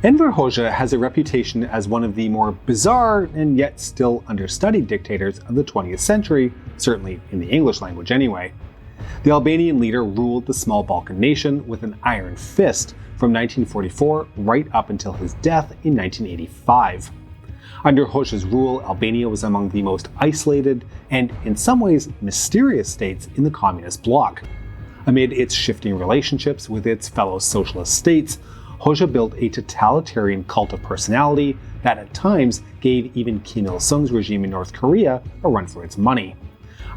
Enver Hoxha has a reputation as one of the more bizarre and yet still understudied dictators of the 20th century, certainly in the English language anyway. The Albanian leader ruled the small Balkan nation with an iron fist from 1944 right up until his death in 1985. Under Hoxha's rule, Albania was among the most isolated and, in some ways, mysterious states in the communist bloc. Amid its shifting relationships with its fellow socialist states, Hoxha built a totalitarian cult of personality that at times gave even Kim Il-sung's regime in North Korea a run for its money.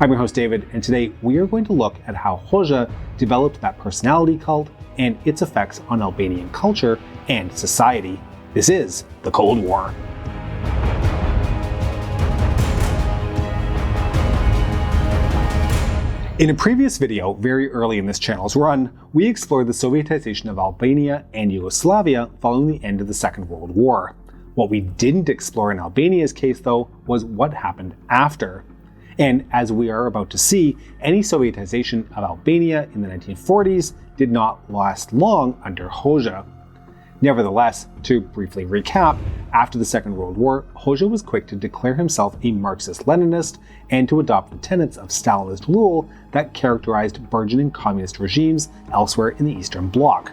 I'm your host David, and today we are going to look at how Hoxha developed that personality cult and its effects on Albanian culture and society. This is the Cold War. In a previous video, very early in this channel's run, we explored the Sovietization of Albania and Yugoslavia following the end of the Second World War. What we didn't explore in Albania's case, though, was what happened after. And as we are about to see, any Sovietization of Albania in the 1940s did not last long under Hoxha. Nevertheless, to briefly recap, after the Second World War, Hoxha was quick to declare himself a Marxist-Leninist and to adopt the tenets of Stalinist rule that characterized burgeoning communist regimes elsewhere in the Eastern Bloc.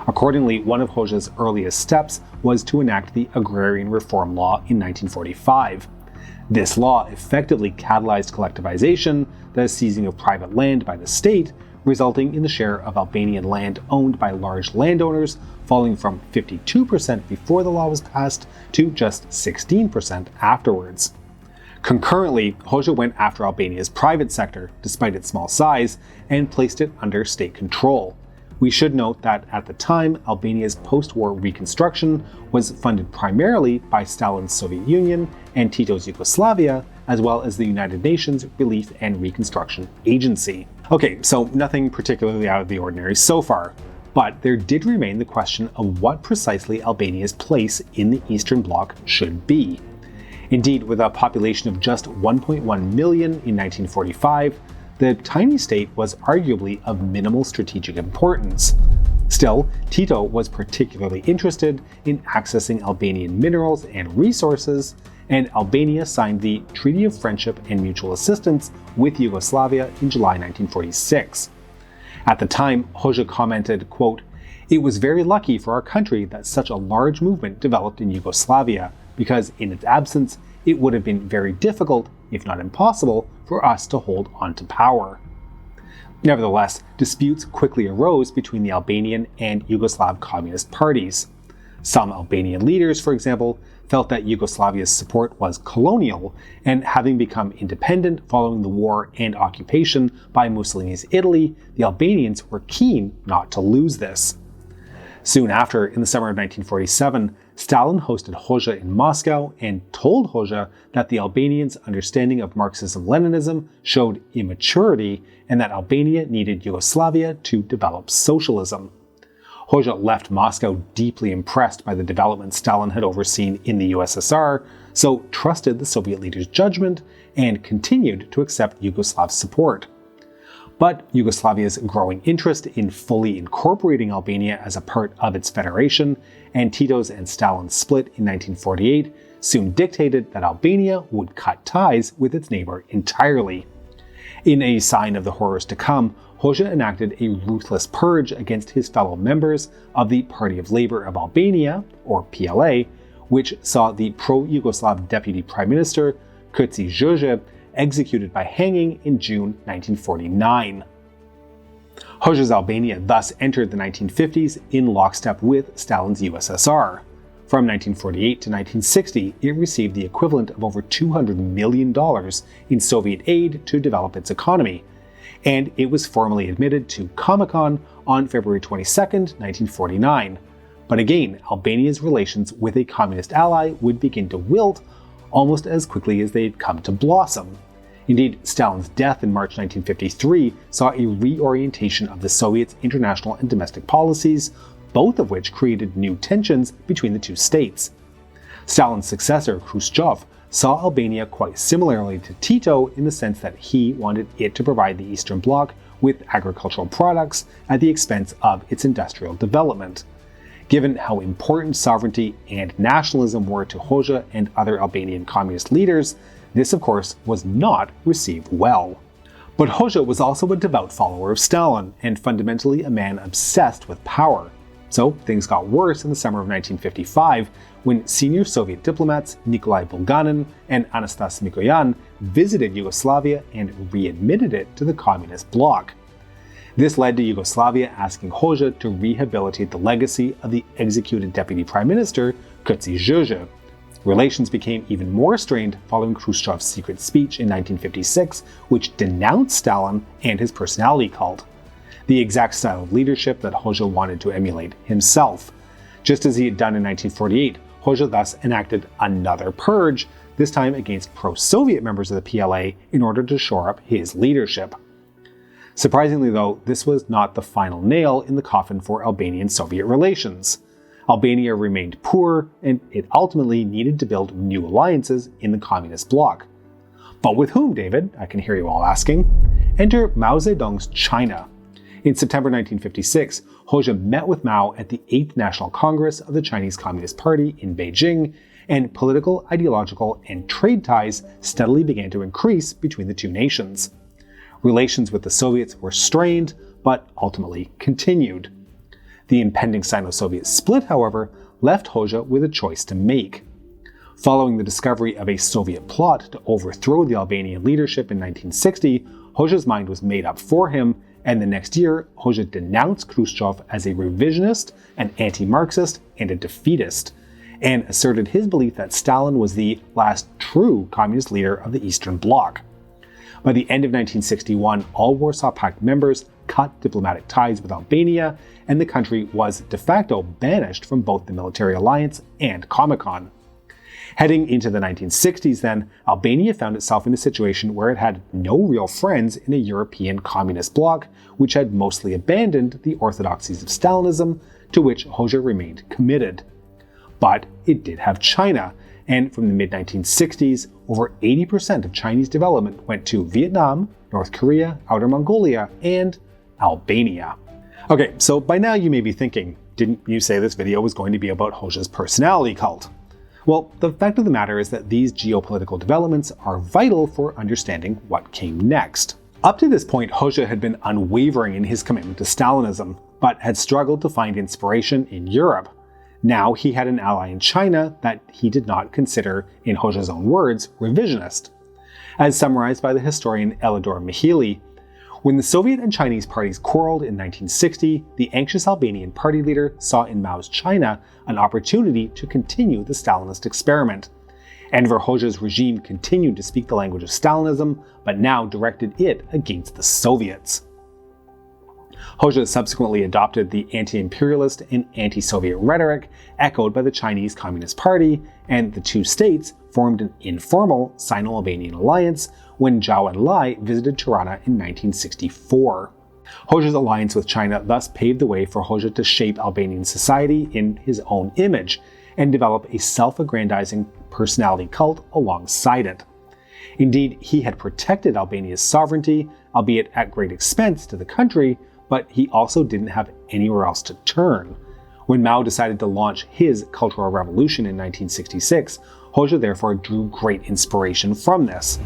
Accordingly, one of Hoxha's earliest steps was to enact the Agrarian Reform Law in 1945. This law effectively catalyzed collectivization, the seizing of private land by the state, resulting in the share of Albanian land owned by large landowners falling from 52% before the law was passed to just 16% afterwards. Concurrently, Hoxha went after Albania's private sector, despite its small size, and placed it under state control. We should note that at the time, Albania's post-war reconstruction was funded primarily by Stalin's Soviet Union and Tito's Yugoslavia, as well as the United Nations Relief and Reconstruction Agency. Okay, so nothing particularly out of the ordinary so far, but there did remain the question of what precisely Albania's place in the Eastern Bloc should be. Indeed, with a population of just 1.1 million in 1945, the tiny state was arguably of minimal strategic importance. Still, Tito was particularly interested in accessing Albanian minerals and resources, and Albania signed the Treaty of Friendship and Mutual Assistance with Yugoslavia in July 1946. At the time, Hoxha commented, quote, "It was very lucky for our country that such a large movement developed in Yugoslavia, because in its absence, it would have been very difficult, if not impossible, for us to hold on to power." Nevertheless, disputes quickly arose between the Albanian and Yugoslav communist parties. Some Albanian leaders, for example, felt that Yugoslavia's support was colonial, and having become independent following the war and occupation by Mussolini's Italy, the Albanians were keen not to lose this. Soon after, in the summer of 1947, Stalin hosted Hoxha in Moscow and told Hoxha that the Albanians' understanding of Marxism-Leninism showed immaturity and that Albania needed Yugoslavia to develop socialism. Hoxha left Moscow deeply impressed by the developments Stalin had overseen in the USSR, so trusted the Soviet leader's judgment and continued to accept Yugoslav support. But Yugoslavia's growing interest in fully incorporating Albania as a part of its federation, and Tito's and Stalin's split in 1948, soon dictated that Albania would cut ties with its neighbor entirely. In a sign of the horrors to come, Hoxha enacted a ruthless purge against his fellow members of the Party of Labour of Albania, or PLA, which saw the pro-Yugoslav Deputy Prime Minister, Kutsi Jože, executed by hanging in June 1949. Hoxha's Albania thus entered the 1950s in lockstep with Stalin's USSR. From 1948 to 1960, it received the equivalent of over $200 million in Soviet aid to develop its economy, and it was formally admitted to Comecon on February 22, 1949. But again, Albania's relations with a communist ally would begin to wilt almost as quickly as they had come to blossom. Indeed, Stalin's death in March 1953 saw a reorientation of the Soviets' international and domestic policies, both of which created new tensions between the two states. Stalin's successor, Khrushchev, saw Albania quite similarly to Tito in the sense that he wanted it to provide the Eastern Bloc with agricultural products at the expense of its industrial development. Given how important sovereignty and nationalism were to Hoxha and other Albanian communist leaders, this of course was not received well. But Hoxha was also a devout follower of Stalin and fundamentally a man obsessed with power. So things got worse in the summer of 1955 when senior Soviet diplomats Nikolai Bulganin and Anastas Mikoyan visited Yugoslavia and readmitted it to the communist bloc. This led to Yugoslavia asking Hoxha to rehabilitate the legacy of the executed deputy prime minister Kutsi Žuža. Relations became even more strained following Khrushchev's secret speech in 1956, which denounced Stalin and his personality cult, the exact style of leadership that Hoxha wanted to emulate himself. Just as he had done in 1948, Hoxha thus enacted another purge, this time against pro-Soviet members of the PLA in order to shore up his leadership. Surprisingly though, this was not the final nail in the coffin for Albanian-Soviet relations. Albania remained poor, and it ultimately needed to build new alliances in the communist bloc. But with whom, David? I can hear you all asking. Enter Mao Zedong's China. In September 1956, Hoxha met with Mao at the 8th National Congress of the Chinese Communist Party in Beijing, and political, ideological, and trade ties steadily began to increase between the two nations. Relations with the Soviets were strained, but ultimately continued. The impending Sino-Soviet split, however, left Hoxha with a choice to make. Following the discovery of a Soviet plot to overthrow the Albanian leadership in 1960, Hoxha's mind was made up for him, and the next year, Hoxha denounced Khrushchev as a revisionist, an anti-Marxist, and a defeatist, and asserted his belief that Stalin was the last true communist leader of the Eastern Bloc. By the end of 1961, all Warsaw Pact members cut diplomatic ties with Albania, and the country was de facto banished from both the military alliance and Comecon. Heading into the 1960s then, Albania found itself in a situation where it had no real friends in a European communist bloc, which had mostly abandoned the orthodoxies of Stalinism, to which Hoxha remained committed. But it did have China, and from the mid-1960s, over 80% of Chinese development went to Vietnam, North Korea, Outer Mongolia, and Albania. Okay, so by now you may be thinking, didn't you say this video was going to be about Hoxha's personality cult? Well, the fact of the matter is that these geopolitical developments are vital for understanding what came next. Up to this point, Hoxha had been unwavering in his commitment to Stalinism, but had struggled to find inspiration in Europe. Now he had an ally in China that he did not consider, in Hoxha's own words, revisionist. As summarized by the historian Elidor Mehilli, when the Soviet and Chinese parties quarreled in 1960, the anxious Albanian party leader saw in Mao's China an opportunity to continue the Stalinist experiment. Enver Hoxha's regime continued to speak the language of Stalinism, but now directed it against the Soviets. Hoxha subsequently adopted the anti-imperialist and anti-Soviet rhetoric echoed by the Chinese Communist Party, and the two states formed an informal Sino-Albanian alliance when Zhou Enlai visited Tirana in 1964. Hoxha's alliance with China thus paved the way for Hoxha to shape Albanian society in his own image and develop a self-aggrandizing personality cult alongside it. Indeed, he had protected Albania's sovereignty, albeit at great expense to the country, but he also didn't have anywhere else to turn. When Mao decided to launch his Cultural Revolution in 1966, Hoxha therefore drew great inspiration from this.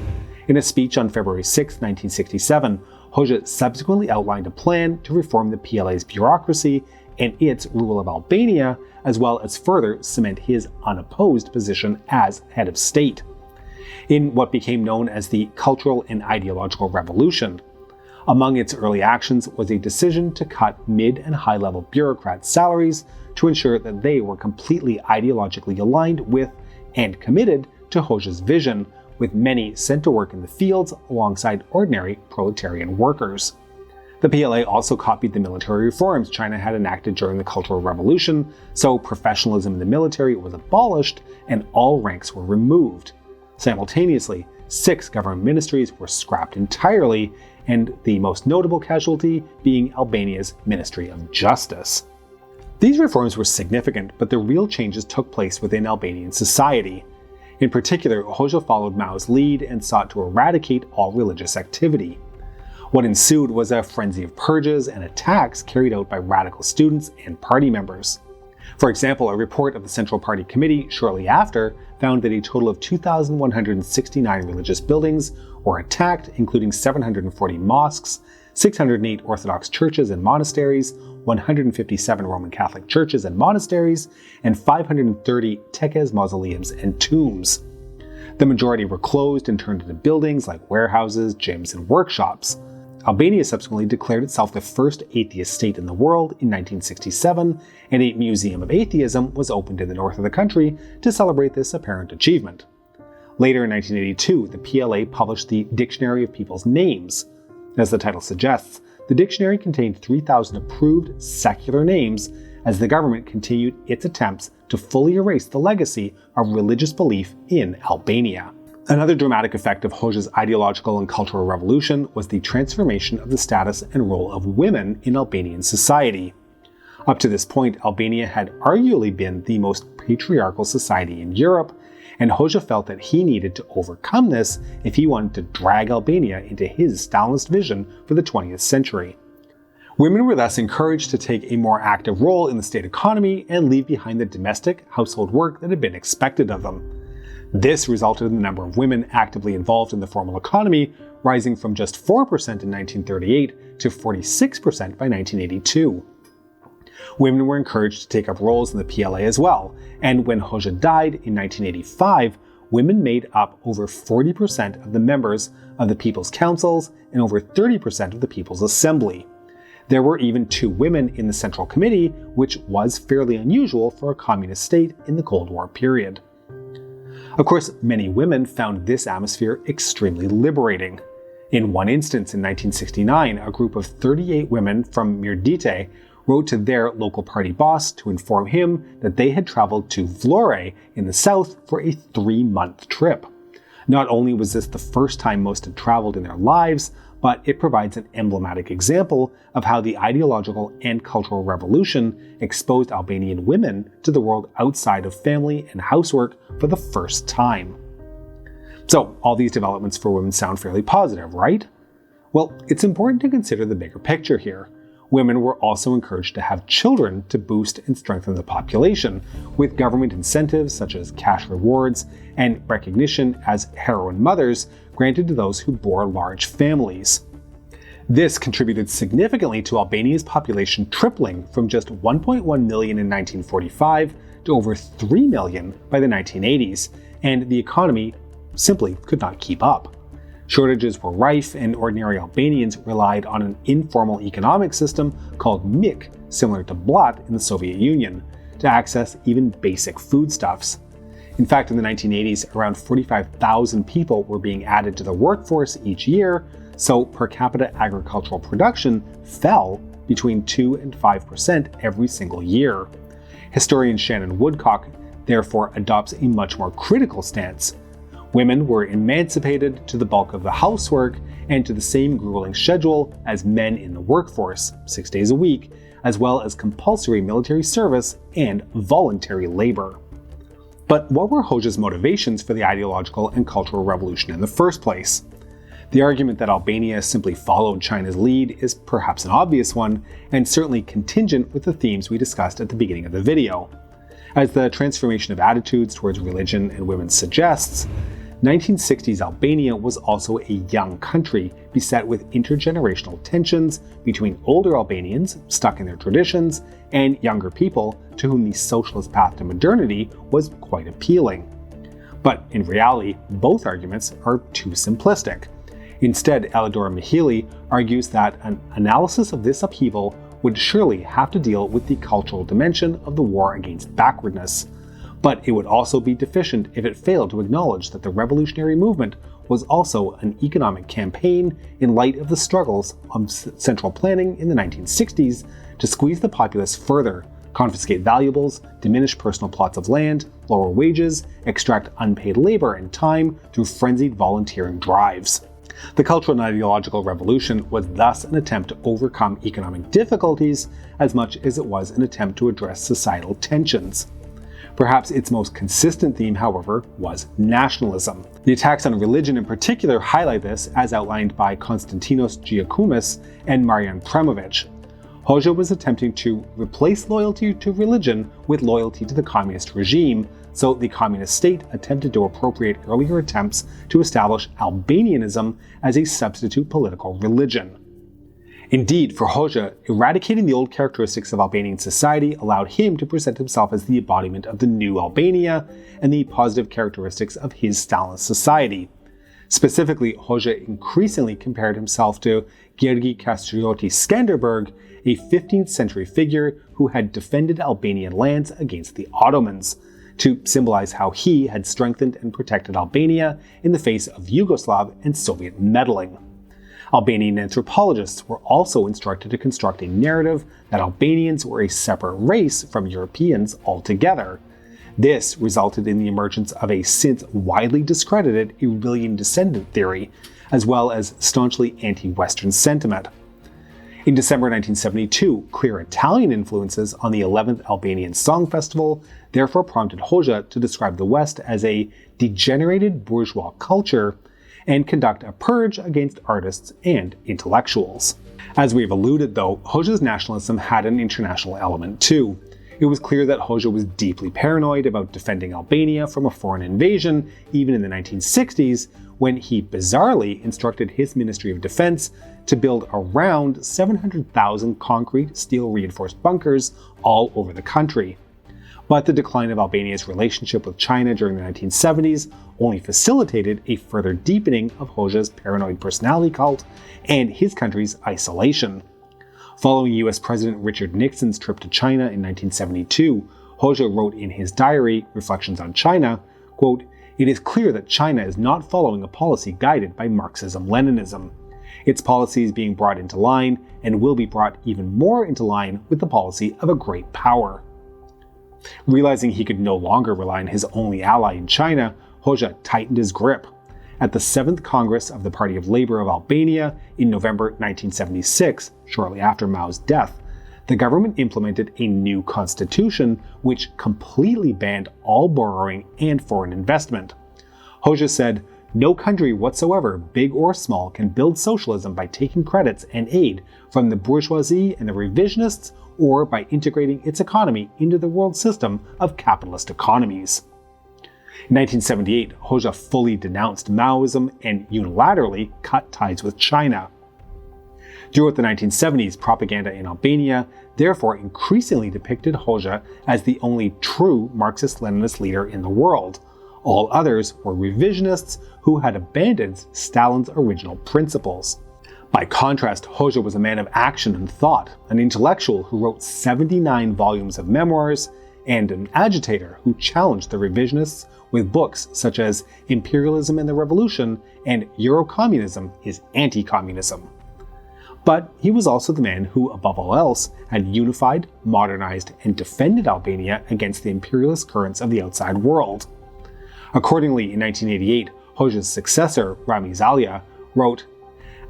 In a speech on February 6, 1967, Hoxha subsequently outlined a plan to reform the PLA's bureaucracy and its rule of Albania, as well as further cement his unopposed position as head of state. In what became known as the Cultural and Ideological Revolution, among its early actions was a decision to cut mid- and high-level bureaucrats' salaries to ensure that they were completely ideologically aligned with and committed to Hoxha's vision, with many sent to work in the fields alongside ordinary proletarian workers. The PLA also copied the military reforms China had enacted during the Cultural Revolution, so professionalism in the military was abolished and all ranks were removed. Simultaneously, 6 government ministries were scrapped entirely, and the most notable casualty being Albania's Ministry of Justice. These reforms were significant, but the real changes took place within Albanian society. In particular, Hoxha followed Mao's lead and sought to eradicate all religious activity. What ensued was a frenzy of purges and attacks carried out by radical students and party members. For example, a report of the Central Party Committee shortly after found that a total of 2,169 religious buildings were attacked, including 740 mosques, 608 Orthodox churches and monasteries, 157 Roman Catholic churches and monasteries, and 530 tekkes, mausoleums, and tombs. The majority were closed and turned into buildings like warehouses, gyms, and workshops. Albania subsequently declared itself the first atheist state in the world in 1967, and a museum of atheism was opened in the north of the country to celebrate this apparent achievement. Later in 1982, the PLA published the Dictionary of People's Names. As the title suggests, the dictionary contained 3,000 approved secular names as the government continued its attempts to fully erase the legacy of religious belief in Albania. Another dramatic effect of Hoxha's ideological and cultural revolution was the transformation of the status and role of women in Albanian society. Up to this point, Albania had arguably been the most patriarchal society in Europe, and Hoxha felt that he needed to overcome this if he wanted to drag Albania into his Stalinist vision for the 20th century. Women were thus encouraged to take a more active role in the state economy and leave behind the domestic household work that had been expected of them. This resulted in the number of women actively involved in the formal economy rising from just 4% in 1938 to 46% by 1982. Women were encouraged to take up roles in the PLA as well, and when Hoxha died in 1985, women made up over 40% of the members of the People's Councils and over 30% of the People's Assembly. There were even 2 women in the Central Committee, which was fairly unusual for a communist state in the Cold War period. Of course, many women found this atmosphere extremely liberating. In one instance in 1969, a group of 38 women from Mirdite wrote to their local party boss to inform him that they had traveled to Vlore in the south for a 3-month trip. Not only was this the first time most had traveled in their lives, but it provides an emblematic example of how the ideological and cultural revolution exposed Albanian women to the world outside of family and housework for the first time. So, all these developments for women sound fairly positive, right? Well, it's important to consider the bigger picture here. Women were also encouraged to have children to boost and strengthen the population, with government incentives such as cash rewards and recognition as heroine mothers granted to those who bore large families. This contributed significantly to Albania's population tripling from just 1.1 million in 1945 to over 3 million by the 1980s, and the economy simply could not keep up. Shortages were rife, and ordinary Albanians relied on an informal economic system called MIK, similar to Blat in the Soviet Union, to access even basic foodstuffs. In fact, in the 1980s, around 45,000 people were being added to the workforce each year, so per capita agricultural production fell between 2 and 5% every single year. Historian Shannon Woodcock therefore adopts a much more critical stance. Women were emancipated to the bulk of the housework and to the same grueling schedule as men in the workforce, 6 days a week, as well as compulsory military service and voluntary labor. But what were Hoxha's motivations for the ideological and cultural revolution in the first place? The argument that Albania simply followed China's lead is perhaps an obvious one, and certainly contingent with the themes we discussed at the beginning of the video. As the transformation of attitudes towards religion and women suggests, 1960s Albania was also a young country beset with intergenerational tensions between older Albanians stuck in their traditions and younger people to whom the socialist path to modernity was quite appealing. But in reality, both arguments are too simplistic. Instead, Elidor and Mehilli argues that an analysis of this upheaval would surely have to deal with the cultural dimension of the war against backwardness. But it would also be deficient if it failed to acknowledge that the revolutionary movement was also an economic campaign in light of the struggles of central planning in the 1960s to squeeze the populace further, confiscate valuables, diminish personal plots of land, lower wages, extract unpaid labor and time through frenzied volunteering drives. The cultural and ideological revolution was thus an attempt to overcome economic difficulties as much as it was an attempt to address societal tensions. Perhaps its most consistent theme, however, was nationalism. The attacks on religion in particular highlight this, as outlined by Konstantinos Giacomis and Marian Premovic. Hoxha was attempting to replace loyalty to religion with loyalty to the communist regime, so the communist state attempted to appropriate earlier attempts to establish Albanianism as a substitute political religion. Indeed, for Hoxha, eradicating the old characteristics of Albanian society allowed him to present himself as the embodiment of the new Albania and the positive characteristics of his Stalinist society. Specifically, Hoxha increasingly compared himself to Gjergj Kastrioti Skanderberg, a 15th century figure who had defended Albanian lands against the Ottomans, to symbolize how he had strengthened and protected Albania in the face of Yugoslav and Soviet meddling. Albanian anthropologists were also instructed to construct a narrative that Albanians were a separate race from Europeans altogether. This resulted in the emergence of a since widely discredited Irilian descendant theory, as well as staunchly anti-Western sentiment. In December 1972, clear Italian influences on the 11th Albanian Song Festival therefore prompted Hoxha to describe the West as a degenerated bourgeois culture and conduct a purge against artists and intellectuals. As we've alluded though, Hoxha's nationalism had an international element too. It was clear that Hoxha was deeply paranoid about defending Albania from a foreign invasion, even in the 1960s, when he bizarrely instructed his Ministry of Defense to build around 700,000 concrete steel-reinforced bunkers all over the country. But the decline of Albania's relationship with China during the 1970s only facilitated a further deepening of Hoxha's paranoid personality cult and his country's isolation. Following US President Richard Nixon's trip to China in 1972, Hoxha wrote in his diary, Reflections on China, quote, "It is clear that China is not following a policy guided by Marxism-Leninism. Its policy is being brought into line and will be brought even more into line with the policy of a great power." Realizing he could no longer rely on his only ally in China, Hoxha tightened his grip. At the 7th Congress of the Party of Labour of Albania in November 1976, shortly after Mao's death, the government implemented a new constitution which completely banned all borrowing and foreign investment. Hoxha said, "No country whatsoever, big or small, can build socialism by taking credits and aid from the bourgeoisie and the revisionists or by integrating its economy into the world system of capitalist economies." In 1978, Hoxha fully denounced Maoism and unilaterally cut ties with China. Throughout the 1970s, propaganda in Albania therefore increasingly depicted Hoxha as the only true Marxist-Leninist leader in the world. All others were revisionists who had abandoned Stalin's original principles. By contrast, Hoxha was a man of action and thought, an intellectual who wrote 79 volumes of memoirs, and an agitator who challenged the revisionists with books such as Imperialism and the Revolution and Eurocommunism is Anti-Communism. But he was also the man who, above all else, had unified, modernized, and defended Albania against the imperialist currents of the outside world. Accordingly, in 1988, Hoxha's successor, Rami Zalia, wrote,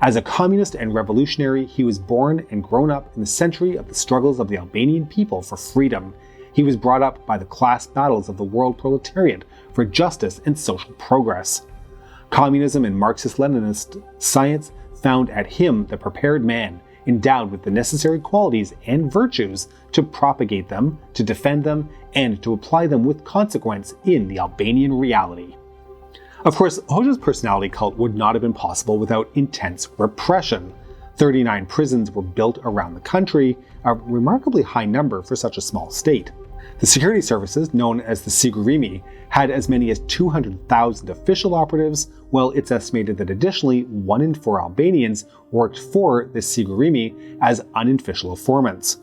"As a communist and revolutionary, he was born and grown up in the century of the struggles of the Albanian people for freedom. He was brought up by the class battles of the world proletariat for justice and social progress. Communism and Marxist-Leninist science found at him the prepared man, endowed with the necessary qualities and virtues to propagate them, to defend them, and to apply them with consequence in the Albanian reality." Of course, Hoxha's personality cult would not have been possible without intense repression. 39 prisons were built around the country, a remarkably high number for such a small state. The security services, known as the Sigurimi, had as many as 200,000 official operatives, while it's estimated that additionally 1 in 4 Albanians worked for the Sigurimi as unofficial informants.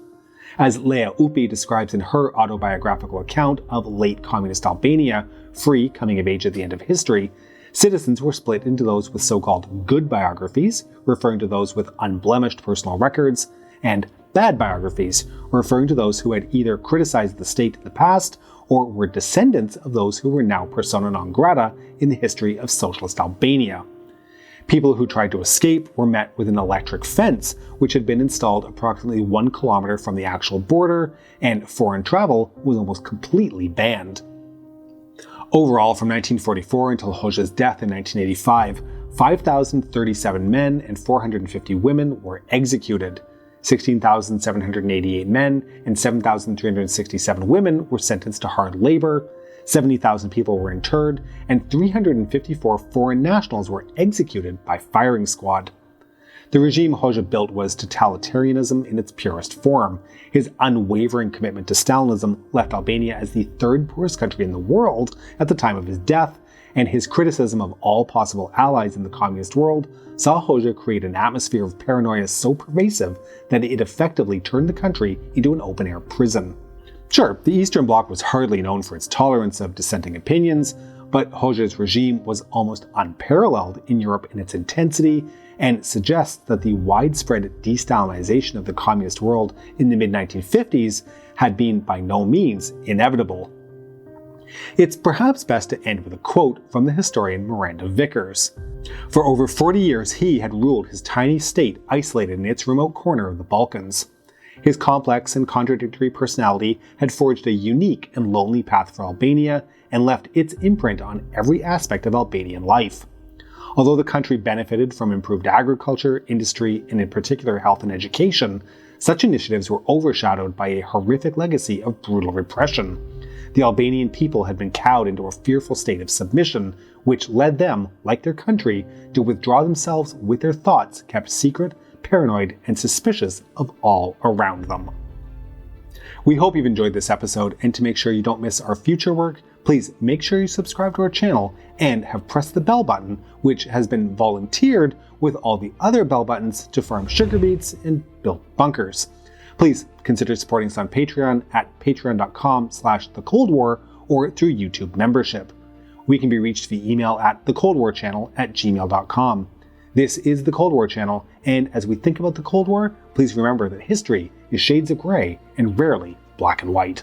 As Lea Upi describes in her autobiographical account of late communist Albania, free coming of age at the end of history, citizens were split into those with so-called good biographies, referring to those with unblemished personal records, and bad biographies, referring to those who had either criticized the state in the past or were descendants of those who were now persona non grata in the history of socialist Albania. People who tried to escape were met with an electric fence, which had been installed approximately 1 kilometer from the actual border, and foreign travel was almost completely banned. Overall, from 1944 until Hoxha's death in 1985, 5,037 men and 450 women were executed. 16,788 men and 7,367 women were sentenced to hard labor, 70,000 people were interned, and 354 foreign nationals were executed by firing squad. The regime Hoxha built was totalitarianism in its purest form. His unwavering commitment to Stalinism left Albania as the third poorest country in the world at the time of his death, and his criticism of all possible allies in the communist world saw Hoxha create an atmosphere of paranoia so pervasive that it effectively turned the country into an open-air prison. Sure, the Eastern Bloc was hardly known for its tolerance of dissenting opinions, but Hoxha's regime was almost unparalleled in Europe in its intensity, and suggests that the widespread de-Stalinization of the communist world in the mid-1950s had been by no means inevitable. It's perhaps best to end with a quote from the historian Miranda Vickers. For over 40 years he had ruled his tiny state isolated in its remote corner of the Balkans. His complex and contradictory personality had forged a unique and lonely path for Albania and left its imprint on every aspect of Albanian life. Although the country benefited from improved agriculture, industry, and in particular health and education, such initiatives were overshadowed by a horrific legacy of brutal repression. The Albanian people had been cowed into a fearful state of submission, which led them, like their country, to withdraw themselves with their thoughts kept secret, paranoid, and suspicious of all around them. We hope you've enjoyed this episode, and to make sure you don't miss our future work, please make sure you subscribe to our channel and have pressed the bell button, which has been volunteered with all the other bell buttons to farm sugar beets and build bunkers. Please consider supporting us on Patreon at patreon.com/thecoldwar or through YouTube membership. We can be reached via email at thecoldwarchannel@gmail.com. This is The Cold War Channel, and as we think about the Cold War, please remember that history is shades of gray and rarely black and white.